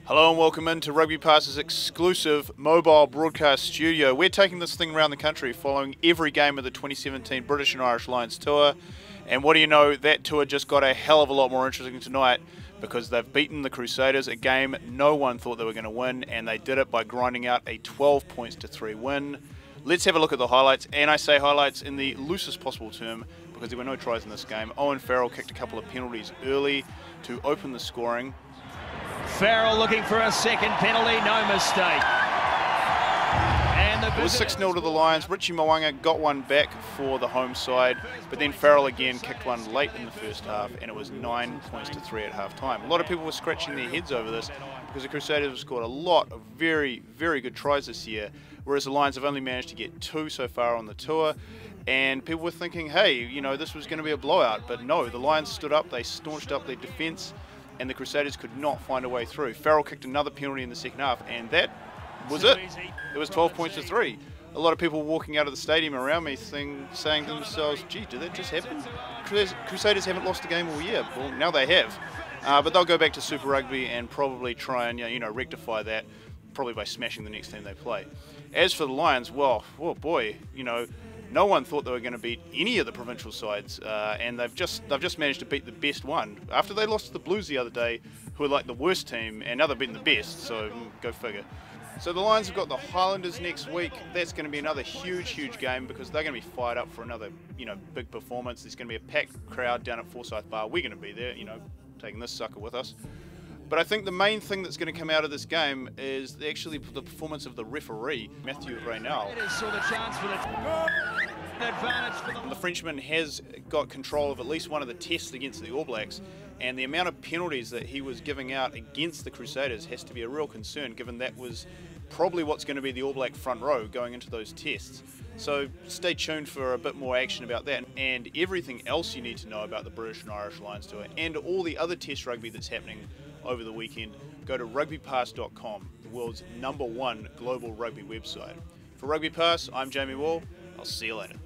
Hello and welcome into RugbyPass's exclusive mobile broadcast studio. We're taking this thing around the country following every game of the 2017 British and Irish Lions Tour. And what do you know, that tour just got a hell of a lot more interesting tonight because they've beaten the Crusaders, a game no one thought they were going to win, and they did it by grinding out a 12 points to 3 win. Let's have a look at the highlights, and I say highlights in the loosest possible term because there were no tries in this game. Owen Farrell kicked a couple of penalties early to open the scoring. Farrell looking for a second penalty, no mistake. And it was 6-0 to the Lions. Richie Mwanga got one back for the home side, but then Farrell again kicked one late in the first half, and it was 9 points to 3 at half time. A lot of people were scratching their heads over this because the Crusaders have scored a lot of very, very good tries this year, whereas the Lions have only managed to get 2 so far on the tour. And people were thinking, hey, you know, this was going to be a blowout, but no, the Lions stood up, they staunched up their defence, and the Crusaders could not find a way through. Farrell kicked another penalty in the second half, and that was it. It was 12 points to 3. A lot of people walking out of the stadium around me saying to themselves, gee, did that just happen? Crusaders haven't lost a game all year. Well, now they have. But they'll go back to Super Rugby and probably try and rectify that, probably by smashing the next team they play. As for the Lions, well, oh boy, no one thought they were going to beat any of the provincial sides, and they've just managed to beat the best one. After they lost to the Blues the other day, who are like the worst team, and now they've beaten the best, so go figure. So the Lions have got the Highlanders next week. That's going to be another huge game because they're going to be fired up for another big performance. There's going to be a packed crowd down at Forsyth Bar. We're going to be there, taking this sucker with us. But I think the main thing that's going to come out of this game is actually the performance of the referee, Matthew Raynal. The Frenchman has got control of at least one of the tests against the All Blacks, and the amount of penalties that he was giving out against the Crusaders has to be a real concern, given that was probably what's going to be the All Black front row going into those tests. So stay tuned for a bit more action about that, and everything else you need to know about the British and Irish Lions Tour and all the other test rugby that's happening over the weekend. Go to rugbypass.com, the world's #1 global rugby website. For RugbyPass, I'm Jamie Wall. I'll see you later.